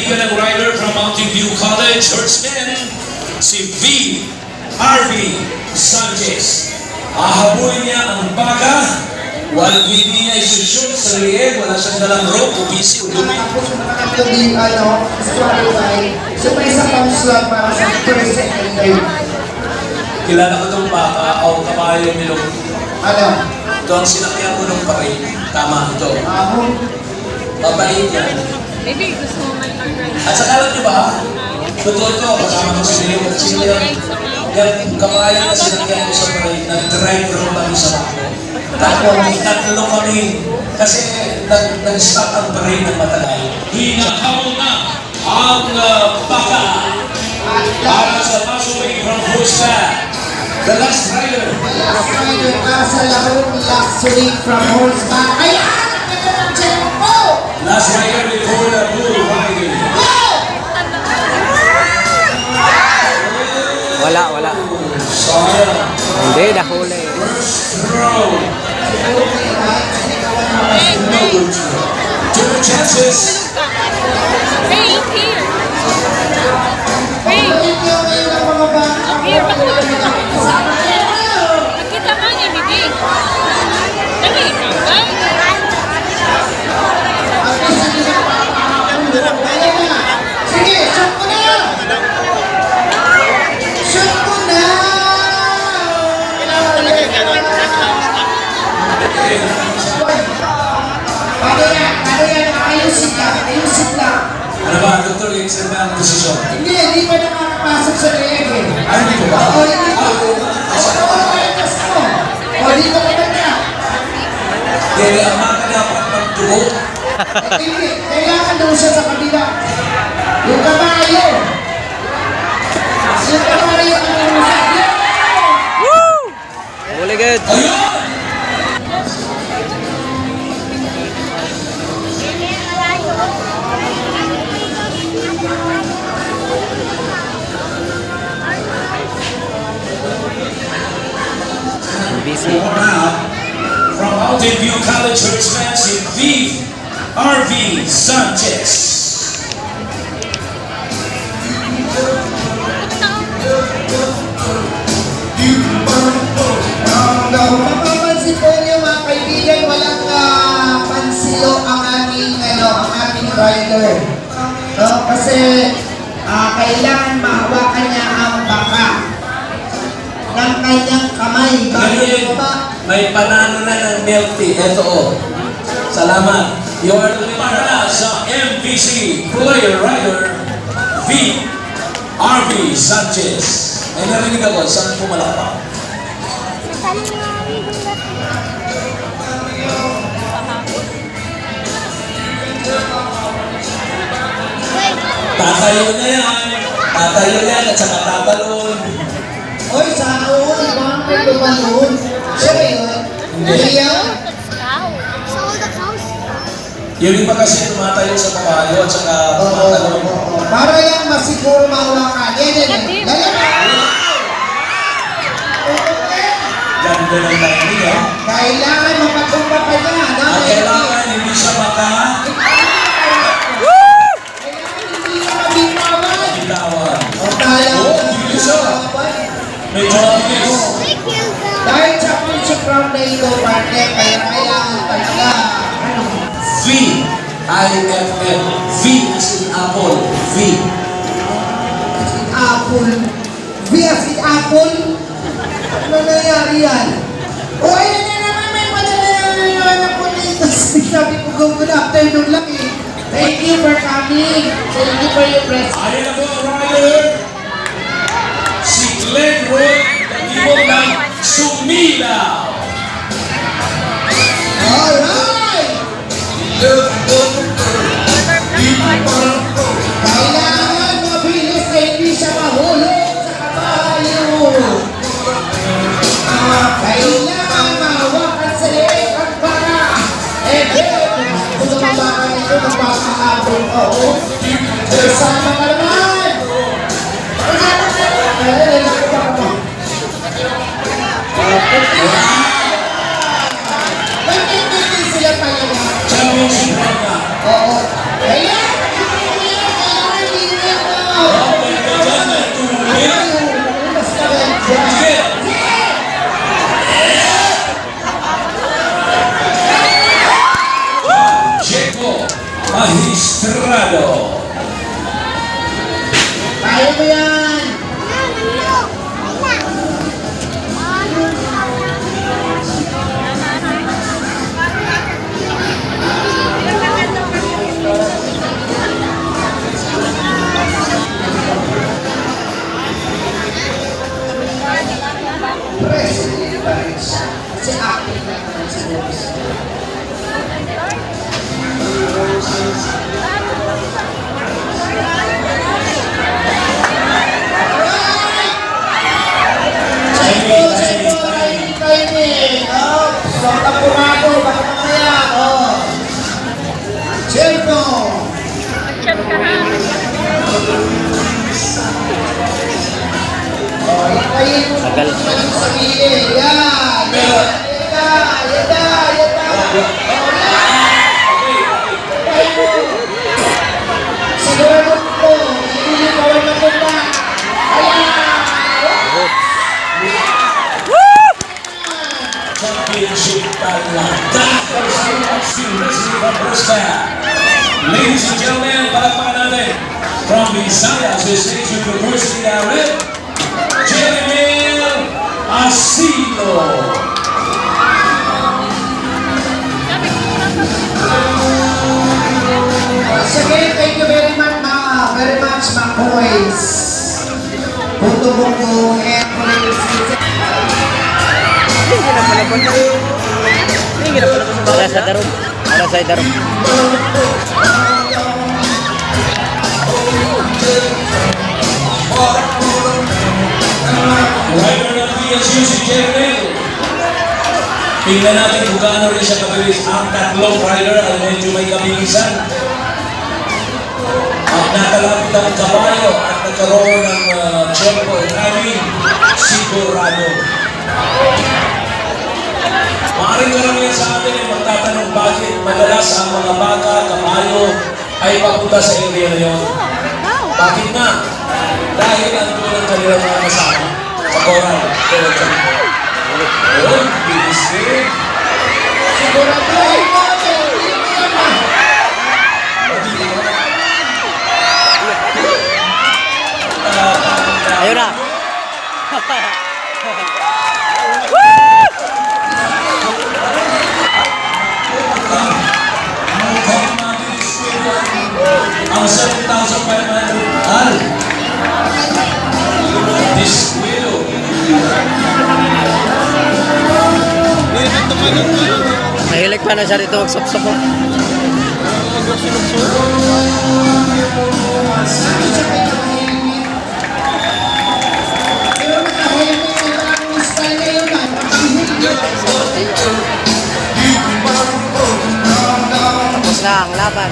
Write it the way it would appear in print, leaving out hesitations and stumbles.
kaibigan ng rider from Mountain View College, Horseman, si V. R.V. Sanchez. Ahabulin niya ang baka, hindi niya isushoot sa lieg, wala siyang dalang rope o PC o dumi. Yung disqualify, so may isa pang slot para sa first and third. Kilala ko itong baka, o kabayo nilong. Ano? Ito ang sinakyan ko ng parade. Tama ito. Babait yan. Maybe gusto mo man At saka alam niyo ba, totoo ito, kasama ko si Leo. Sino yung kabayo na sinakyan ko sa parade, nag-drive rin kami sa bako. Tapos tatlo kami, kasi nag-stop ang parade ng matagal. Hinahabol na ang baka para sa pasaway from horseback. The last rider. Last rider para sa larong last week from horseback. Ayan! Nagkita ng tempo! Last rider before the bull riding. Wala. Sayang. Hindi, nahuli. First throw. Two chances. Hey, here! Hey! Here, makita ka niya, Bibi. Dali, right? Sige, shoot mo na! Shoot mo na! Paano yan? Ayusin lang. Ano ba, Dr. Lexer ba ang posisyon? Hindi pa nakakapasok sa leeg eh. Ano dito ba? Oo, hindi pa. Hindi ko matanda. Dili, ang mga dapat magdugo. Hindi, kailangan daw siya sa kabila. Yung kabayo. Yung kabayo ang nasabi. Woo! Huli good. Ayun! Busy. From Mountain View College, Horseman, si V. R.V. Sanchez. Kung mapapansin po niyo mga kaibigan, walang pansilo ang aming rider. No? Kasi kailangan mahawakan niya ang baka ng kanyang kamay. Bakit ba? May panalo na ng milk tea. Ito o. Salamat. You are para sa MVC Player Rider V. R.V. Sanchez. May narinig ako. Saan pumalakpak? Tatayo na yan. Tatayo yan at saka tatalon. Oy, sana all, ibang may lumalun. Siya ba yun? Hindi yan? Yung iba kasi tumatayo sa kabayo at saka tumatalon. Para yan masiguro mahawakan. Yan. Ganda ng timing, ha? Kailangan mapatumpa pa niya. At kailangan hindi siya Kailangan hindi siya mabitawan. makabitawan. O tayo. Hindi siya. Medyo mabilis. Dahil championship round na ito, partner, kaya kailangan talaga. V. I-F-M. V as in apple. V. Apple. Bias in apple. Ano nangyari yan? O ayun na naman, may padala na po dito. Sabi ko, good afternoon lang eh. Thank you for coming. Thank you for your presence. Ayan na po ang rider. Si Glenn Roy, nag-ibon ng Sumilaw. Alright! Kailangan mabilis na hindi siya mahulog sa kabayo. Kailangan mahawakan sa leeg at para. Kung nababakan ito, napakahabol ako. Sama ka naman! Championship round na. Oo. Kaya, Sigurado. Kaya mo yan! President pa rin siya. Si Aki na naman si Boss. Timing, timing, timing. Timing! Oh, sota po nga ako. Baka mamaya. Oh. Cellphone! Chat ka ha. Oh, ikayin mo Tagal. naman yung sarili. Yan! Yan! Yan! Yan! Sigurado ko, hindi ko alam na punta. Championship talata. Si Wesley Babrosca. Ladies and gentlemen, palakpakan natin from Visayas State University Arif, Jeremy Asilo. Once again, thank you very much, mga boys. Buto-buto, Para sa darom. Para sa darom. Rider ng PSU si Jeremy. Tingnan natin kung gaano rin siya kabilis. Ang tatlong rider ay medyo may kabilisan. At nakalapit ang kabayo at nagkaroon ng tempo timing, sigurado. Maaaring karamihan sa atin ay magtatanong bakit madalas ang mga baka, kabayo ay papunta sa area na yun. Bakit nga? Dahil andun ang kanilang mga kasama sa koral. Oh, bilis eh. siguraduhin mo, Ayun na. Ang 7,500 al. Disquilo. Mahilig pa na siya dito magsapsap po. Sabi siya kayo mahimik. Pero nakahimik na parang style ngayon na. Tapos na ang laban.